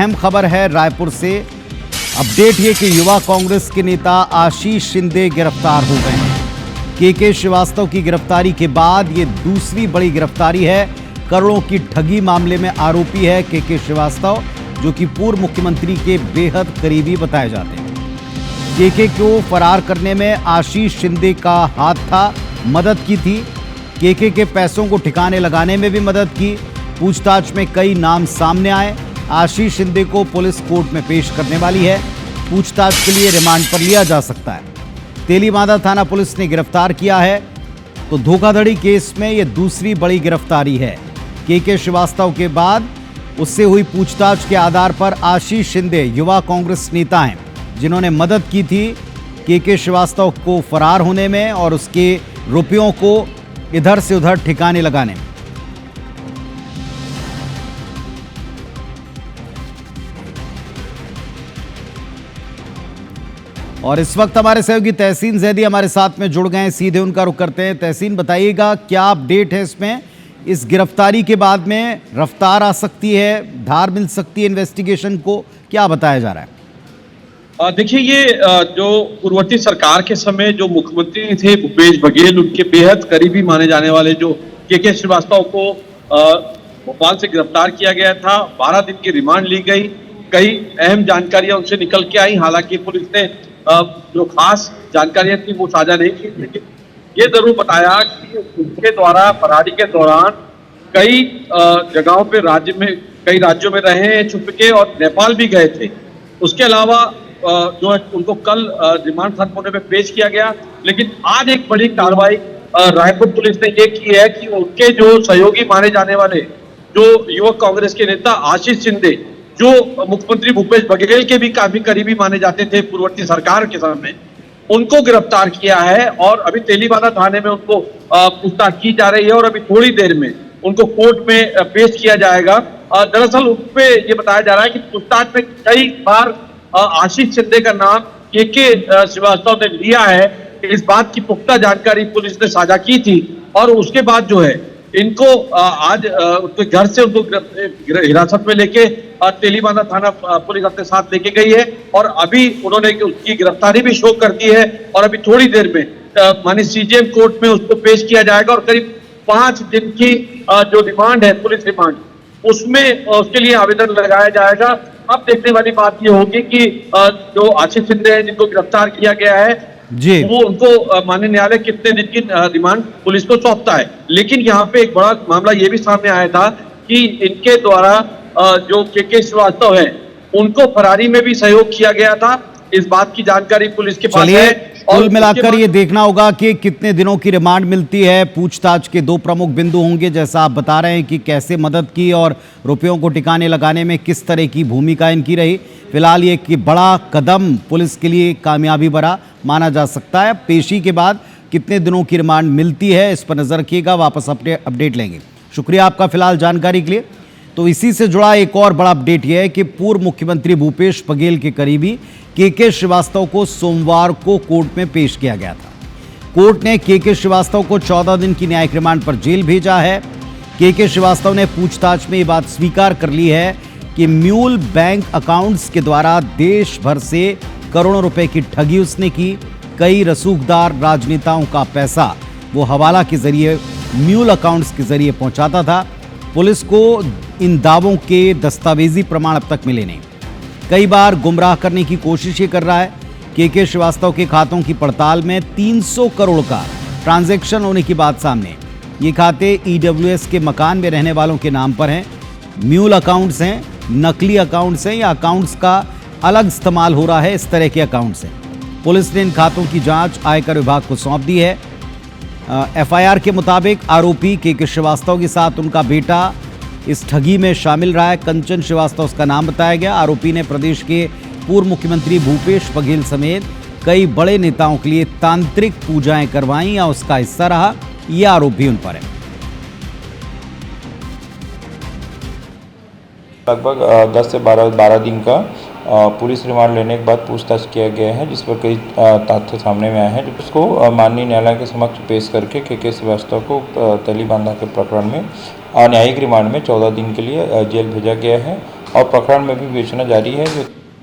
अहम खबर है रायपुर से। अपडेट ये कि युवा कांग्रेस के नेता आशीष शिंदे गिरफ्तार हो गए हैं। के श्रीवास्तव की गिरफ्तारी के बाद ये दूसरी बड़ी गिरफ्तारी है। करोड़ों की ठगी मामले में आरोपी है के श्रीवास्तव, जो कि पूर्व मुख्यमंत्री के बेहद करीबी बताए जाते हैं। के को फरार करने में आशीष शिंदे का हाथ था, मदद की थी। के पैसों को ठिकाने लगाने में भी मदद की। पूछताछ में कई नाम सामने आए। आशीष शिंदे को पुलिस कोर्ट में पेश करने वाली है। पूछताछ के लिए रिमांड पर लिया जा सकता है। तेलीबांधा थाना पुलिस ने गिरफ्तार किया है। तो धोखाधड़ी केस में यह दूसरी बड़ी गिरफ्तारी है। के श्रीवास्तव के बाद उससे हुई पूछताछ के आधार पर आशीष शिंदे युवा कांग्रेस नेता हैं, जिन्होंने मदद की थी के श्रीवास्तव को फरार होने में और उसके रुपयों को इधर से उधर ठिकाने लगाने में। और इस वक्त हमारे सहयोगी तहसीन जैदी हमारे साथ में जुड़ गए हैं, सीधे उनका रुख करते हैं। तहसीन, बताइएगा क्या अपडेट है इसमें? इस गिरफ्तारी के बाद में रफ्तार आ सकती है, धार मिल सकती है इन्वेस्टिगेशन को, क्या बताया जा रहा है? देखिए, ये जो पूर्ववर्ती सरकार के समय जो मुख्यमंत्री थे भूपेश बघेल, उनके बेहद करीबी माने जाने वाले जो के श्रीवास्तव को भोपाल से गिरफ्तार किया गया था। 12 दिन की रिमांड ली गई। कई अहम जानकारियां उनसे निकल के आई। हालांकि पुलिस ने जो खास जानकारियां थी वो साझा नहीं की, लेकिन ये जरूर बताया कि उनके द्वारा फरारी के दौरान कई जगहों पे कई राज्यों में रहे हैं छुप के, और नेपाल भी गए थे। उसके अलावा जो है उनको कल रिमांड खत्म होने पे पेश किया गया। लेकिन आज एक बड़ी कार्रवाई रायपुर पुलिस ने ये की है कि उनके जो सहयोगी माने जाने वाले जो युवक कांग्रेस के नेता आशीष शिंदे, जो मुख्यमंत्री भूपेश बघेल के भी काफी करीबी माने जाते थे पूर्ववर्ती सरकार के समय, उनको गिरफ्तार किया है और अभी तेलीबांधा थाने में उनको पूछताछ की जा रही है और अभी थोड़ी देर में उनको कोर्ट में पेश किया जाएगा। दरअसल उन पे ये बताया जा रहा है कि पूछताछ में कई बार आशीष शिंदे का नाम के श्रीवास्तव ने लिया है। इस बात की पुख्ता जानकारी पुलिस ने साझा की थी और उसके बाद जो है इनको आज उनके घर से उनको हिरासत में लेके तेलीबांधा थाना पुलिस अपने साथ लेके गई है और अभी उन्होंने उसकी गिरफ्तारी भी शो कर दी है और अभी थोड़ी देर में माननीय सीजेएम कोर्ट में उसको पेश किया जाएगा और करीब 5 दिन की जो रिमांड है, पुलिस रिमांड, उसमें उसके लिए आवेदन लगाया जाएगा। अब देखने वाली बात ये होगी कि जो आशीष शिंदे हैं जिनको गिरफ्तार किया गया है जी, वो उनको माननीय न्यायालय कितने दिन की रिमांड पुलिस को सौंपता है। लेकिन यहाँ पे एक बड़ा मामला ये भी सामने आया था कि इनके द्वारा जो के श्रीवास्तव है उनको फरारी में भी सहयोग किया गया था। इस बात की जानकारी पुलिस के पास है। कुल मिलाकर ये देखना होगा कि कितने दिनों की रिमांड मिलती है। पूछताछ के 2 प्रमुख बिंदु होंगे, जैसा आप बता रहे हैं कि कैसे मदद की और रुपयों को ठिकाने लगाने में किस तरह की भूमिका इनकी रही। फिलहाल ये कि बड़ा कदम पुलिस के लिए कामयाबी भरा माना जा सकता है। पेशी के बाद कितने दिनों की रिमांड मिलती है, इस पर नजर रखिएगा। वापस अपडेट लेंगे। शुक्रिया आपका फिलहाल जानकारी के लिए। तो इसी से जुड़ा एक और बड़ा अपडेट यह है कि पूर्व मुख्यमंत्री भूपेश बघेल के करीबी के श्रीवास्तव को सोमवार को कोर्ट में पेश किया गया था। कोर्ट ने के श्रीवास्तव को 14 दिन की न्यायिक रिमांड पर जेल भेजा है। के श्रीवास्तव ने पूछताछ में ये बात स्वीकार कर ली है कि म्यूल बैंक अकाउंट्स के द्वारा देश भर से करोड़ों रुपए की ठगी उसने की। कई रसूखदार राजनेताओं का पैसा वो हवाला के जरिए म्यूल अकाउंट्स के जरिए पहुंचाता था। पुलिस को इन दावों के दस्तावेजी प्रमाण अब तक मिले नहीं। कई बार गुमराह करने की कोशिश ये कर रहा है। के श्रीवास्तव के खातों की पड़ताल में 300 करोड़ का ट्रांजैक्शन होने की बात सामने। ये खाते ईडब्ल्यूएस के मकान में रहने वालों के नाम पर हैं। म्यूल अकाउंट्स हैं, नकली अकाउंट्स हैं या अकाउंट्स का अलग इस्तेमाल हो रहा है, इस तरह के अकाउंट्स हैं। पुलिस ने इन खातों की जांच आयकर विभाग को सौंप दी है। एफआईआर के मुताबिक आरोपी के श्रीवास्तव के साथ उनका बेटा इस ठगी में शामिल रहा है। कंचन श्रीवास्तव उसका नाम बताया गया। आरोपी ने प्रदेश के पूर्व मुख्यमंत्री भूपेश बघेल समेत कई बड़े नेताओं के लिए तांत्रिक पूजाएं करवाई या उसका हिस्सा रहा, यह आरोप भी उन पर है। लगभग 10 से 12 दिन का पुलिस रिमांड लेने के बाद पूछताछ किया गया है, जिस पर कई तथ्य सामने में आए हैं। उसको माननीय न्यायालय के समक्ष पेश करके के श्रीवास्तव को तेलीबांधा के प्रकरण में न्यायिक रिमांड में 14 दिन के लिए जेल भेजा गया है और प्रकरण में भी विवेचना जारी है। जो